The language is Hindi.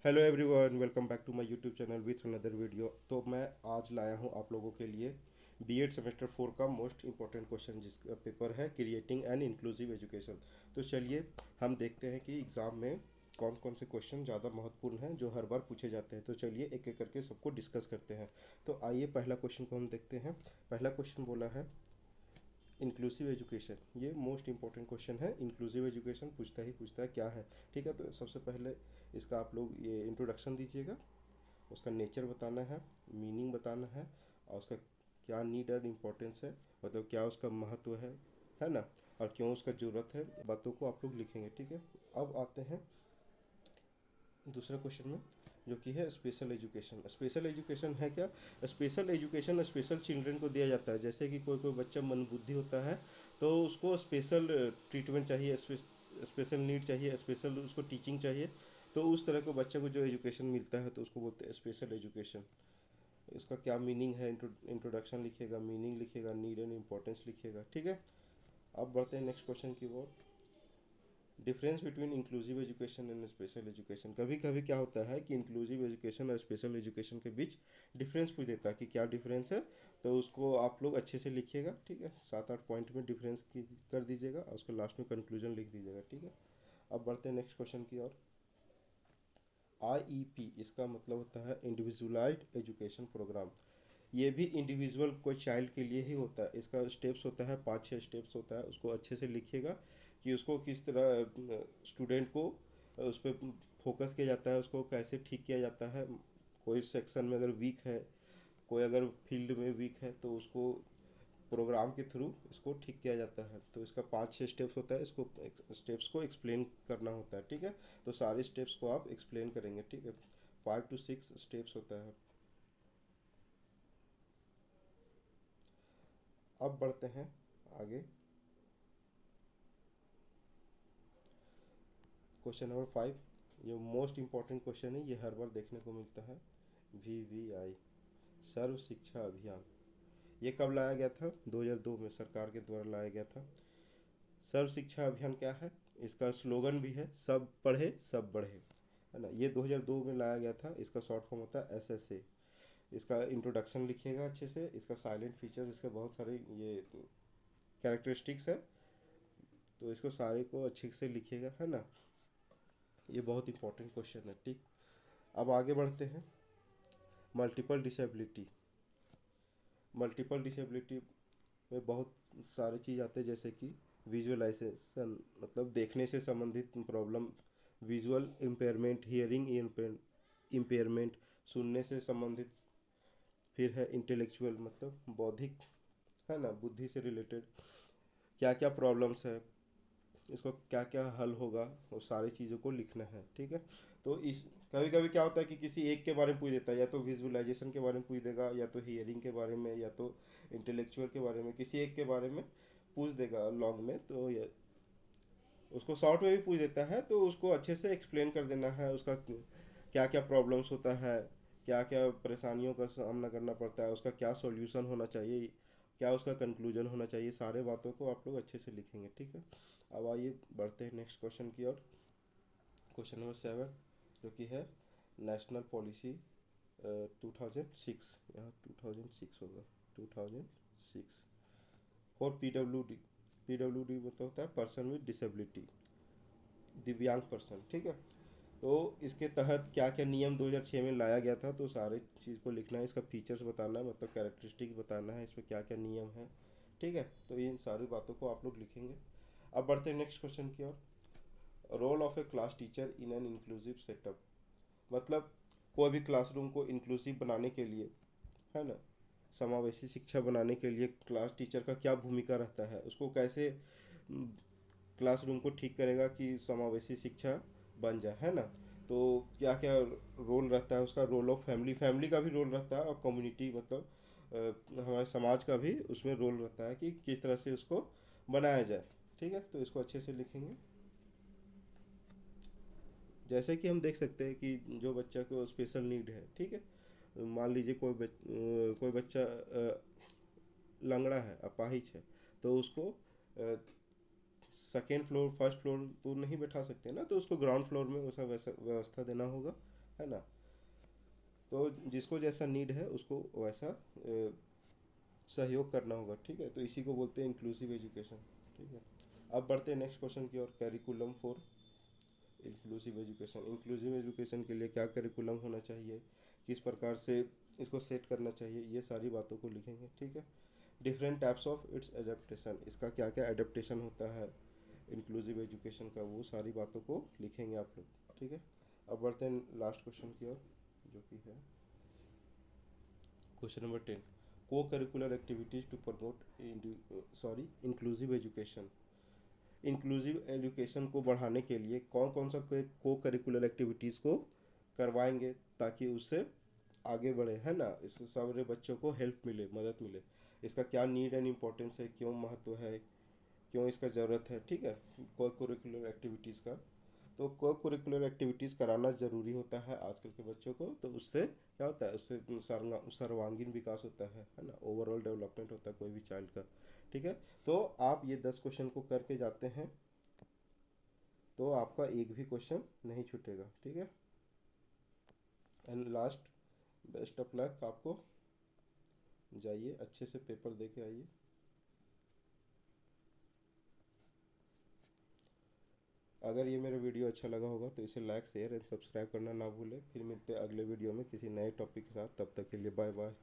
Hello everyone, welcome back to my YouTube channel with another video. तो मैं आज लाया हूँ आप लोगों के लिए बीएड सेमेस्टर 4 का मोस्ट इंपॉर्टेंट क्वेश्चन जिसका पेपर है क्रिएटिंग एन इंक्लूसिव एजुकेशन। तो चलिए हम देखते हैं कि एग्ज़ाम में कौन कौन से क्वेश्चन ज़्यादा महत्वपूर्ण हैं जो हर बार पूछे जाते हैं। तो चलिए एक एक करके सबको डिस्कस करते हैं। तो आइए पहला क्वेश्चन को हम देखते हैं। पहला क्वेश्चन बोला है इंक्लूसिव एजुकेशन। ये मोस्ट इंपॉर्टेंट क्वेश्चन है। इंक्लूसिव एजुकेशन पूछता है क्या है। ठीक है, तो सबसे पहले इसका आप लोग ये इंट्रोडक्शन दीजिएगा। उसका नेचर बताना है, मीनिंग बताना है, और उसका क्या नीड और इम्पोर्टेंस है, मतलब क्या उसका महत्व है ना, और क्यों उसका ज़रूरत है, बातों को आप लोग लिखेंगे। ठीक है, अब आते हैं दूसरा क्वेश्चन में, जो कि है स्पेशल एजुकेशन। स्पेशल एजुकेशन है क्या? स्पेशल एजुकेशन स्पेशल चिल्ड्रन को दिया जाता है। जैसे कि कोई कोई बच्चा मंदबुद्धि होता है तो उसको स्पेशल ट्रीटमेंट चाहिए, स्पेशल नीड चाहिए, स्पेशल उसको टीचिंग चाहिए। तो उस तरह के बच्चे को जो एजुकेशन मिलता है तो उसको बोलते हैं स्पेशल एजुकेशन। इसका क्या मीनिंग है, इंट्रोडक्शन लिखिएगा, मीनिंग लिखिएगा, नीड एंड इम्पोर्टेंस लिखिएगा। ठीक है, अब बढ़ते हैं नेक्स्ट क्वेश्चन की ओर। Difference between inclusive education and special education. कभी कभी क्या होता है कि इंक्लूसिव एजुकेशन और स्पेशल एजुकेशन के बीच डिफरेंस पूछ देता है कि क्या डिफरेंस है। तो उसको आप लोग अच्छे से लिखिएगा। ठीक है, 7-8 पॉइंट में डिफरेंस की कर दीजिएगा और उसको लास्ट में कंक्लूजन लिख दीजिएगा। ठीक है, अब बढ़ते हैं नेक्स्ट क्वेश्चन की ओर। आईईपी, इसका मतलब होता है इंडिविजुअलाइज्ड एजुकेशन प्रोग्राम। ये भी इंडिविजुअल कोई चाइल्ड के लिए ही होता है। इसका स्टेप्स होता है, 5-6 स्टेप्स होता है। उसको अच्छे से लिखिएगा कि उसको किस तरह स्टूडेंट को उस पर फोकस किया जाता है, उसको कैसे ठीक किया जाता है। कोई सेक्शन में अगर वीक है, कोई अगर फील्ड में वीक है, तो उसको प्रोग्राम के थ्रू इसको ठीक किया जाता है। तो इसका 5-6 स्टेप्स होता है। इसको स्टेप्स को एक्सप्लेन करना होता है। ठीक है, तो सारे स्टेप्स को आप एक्सप्लेन करेंगे। ठीक है, 5 to 6 स्टेप्स होता है। अब बढ़ते हैं आगे। क्वेश्चन नंबर 5, जो मोस्ट इम्पॉर्टेंट क्वेश्चन है, ये हर बार देखने को मिलता है। VVI, सर्व शिक्षा अभियान। ये कब लाया गया था? 2002 में सरकार के द्वारा लाया गया था। सर्व शिक्षा अभियान क्या है? इसका स्लोगन भी है, सब पढ़े सब बढ़े, है ना। ये 2002 में लाया गया था। इसका शॉर्ट फॉर्म होता है SSA। इसका इंट्रोडक्शन लिखिएगा अच्छे से। इसका साइलेंट फीचर, इसके बहुत सारे ये कैरेक्टरिस्टिक्स है, तो इसको सारे को अच्छे से लिखिएगा, है ना। ये बहुत इंपॉर्टेंट क्वेश्चन है। ठीक, अब आगे बढ़ते हैं। Multiple disability. मल्टीपल डिसेबिलिटी में बहुत सारे चीज़ आते हैं, जैसे कि विजुअलाइजेशन, मतलब देखने से संबंधित problem. Visual impairment, hearing impairment, सुनने से संबंधित। फिर है इंटेलेक्चुअल, मतलब बौद्धिक, है ना, बुद्धि से रिलेटेड क्या क्या प्रॉब्लम्स है, इसको क्या क्या हल होगा, वो सारी चीज़ों को लिखना है। ठीक है, तो इस कभी कभी क्या होता है कि किसी एक के बारे में पूछ देता है, या तो विजुअलाइजेशन के बारे में पूछ देगा, या तो हियरिंग के बारे में, या तो इंटेलेक्चुअल के बारे में, किसी एक के बारे में पूछ देगा लॉन्ग में। तो ये उसको शॉर्ट में भी पूछ देता है, तो उसको अच्छे से एक्सप्लेन कर देना है उसका क्या क्या प्रॉब्लम्स होता है, क्या क्या परेशानियों का सामना करना पड़ता है, उसका क्या सॉल्यूशन होना चाहिए, क्या उसका कंक्लूजन होना चाहिए। सारे बातों को आप लोग अच्छे से लिखेंगे। ठीक है, अब आइए बढ़ते हैं नेक्स्ट क्वेश्चन की ओर। क्वेश्चन नंबर 7, जो कि है नेशनल पॉलिसी 2006। यहाँ 2006 होगा, 2006 फॉर PWD मतलब होता है पर्सन विद डिसेबिलिटी, दिव्यांग पर्सन। ठीक है, तो इसके तहत क्या क्या नियम 2006 में लाया गया था, तो सारे चीज़ को लिखना है। इसका फीचर्स बताना है, मतलब कैरेक्टरिस्टिक बताना है, इसमें क्या क्या नियम है। ठीक है, तो इन सारी बातों को आप लोग लिखेंगे। अब बढ़ते हैं नेक्स्ट क्वेश्चन की ओर। Role of a class teacher in an inclusive setup, मतलब कोई भी क्लासरूम को इंक्लूसिव बनाने के लिए, है ना, समावेशी शिक्षा बनाने के लिए क्लास टीचर का क्या भूमिका रहता है, उसको कैसे क्लासरूम को ठीक करेगा कि समावेशी शिक्षा बन जाए, है ना। तो क्या क्या रोल रहता है उसका? रोल ऑफ फैमिली, फैमिली का भी रोल रहता है, और कम्युनिटी मतलब हमारे समाज का भी उसमें रोल रहता है कि किस तरह से उसको बनाया जाए। ठीक है, तो इसको अच्छे से लिखेंगे। जैसे कि हम देख सकते हैं कि जो बच्चा को स्पेशल नीड है, ठीक है, मान लीजिए कोई बच्चा लंगड़ा है, अपाहिज है, तो उसको सेकेंड फ्लोर फर्स्ट फ्लोर तो नहीं बैठा सकते ना, तो उसको ग्राउंड फ्लोर में वैसा वैसा व्यवस्था देना होगा, है ना। तो जिसको जैसा नीड है उसको वैसा सहयोग करना होगा, ठीक है। तो इसी को बोलते हैं इंक्लूसिव एजुकेशन, ठीक है। अब बढ़ते हैं नेक्स्ट क्वेश्चन की ओर, curriculum for inclusive education. Inclusive education के लिए क्या करिकुलम होना चाहिए, किस प्रकार से इसको सेट करना चाहिए, ये सारी बातों को लिखेंगे, ठीक है। Different types of its adaptation, इसका क्या क्या एडेप्टेशन होता है इंक्लूसिव एजुकेशन का, वो सारी बातों को लिखेंगे आप लोग, ठीक है। अब बढ़ते हैं लास्ट क्वेश्चन की ओर, जो कि है question number 10, co-curricular activities to promote inclusive education. Inclusive education को बढ़ाने के लिए कौन कौन सा को करिकुलर एक्टिविटीज़ को करवाएंगे ताकि उससे आगे बढ़े, है ना। इससे सारे बच्चों को हेल्प मिले, मदद मिले, इसका क्या नीड एंड इम्पोर्टेंस है, क्यों महत्व है, क्यों इसका ज़रूरत है, ठीक है। को करिकुलर एक्टिविटीज़ का, तो को करिकुलर एक्टिविटीज़ कराना ज़रूरी होता है आजकल के बच्चों को। तो उससे क्या होता है, उससे सर्वांगीण विकास होता है ना, ओवरऑल डेवलपमेंट होता है कोई भी चाइल्ड का, ठीक है। तो आप ये 10 क्वेश्चन को करके जाते हैं तो आपका एक भी क्वेश्चन नहीं छूटेगा, ठीक है। And last, best of luck आपको, जाइए अच्छे से पेपर दे के आइए। अगर ये मेरा वीडियो अच्छा लगा होगा तो इसे लाइक शेयर एंड सब्सक्राइब करना ना भूलें। फिर मिलते हैं अगले वीडियो में किसी नए टॉपिक के साथ, तब तक के लिए बाय बाय।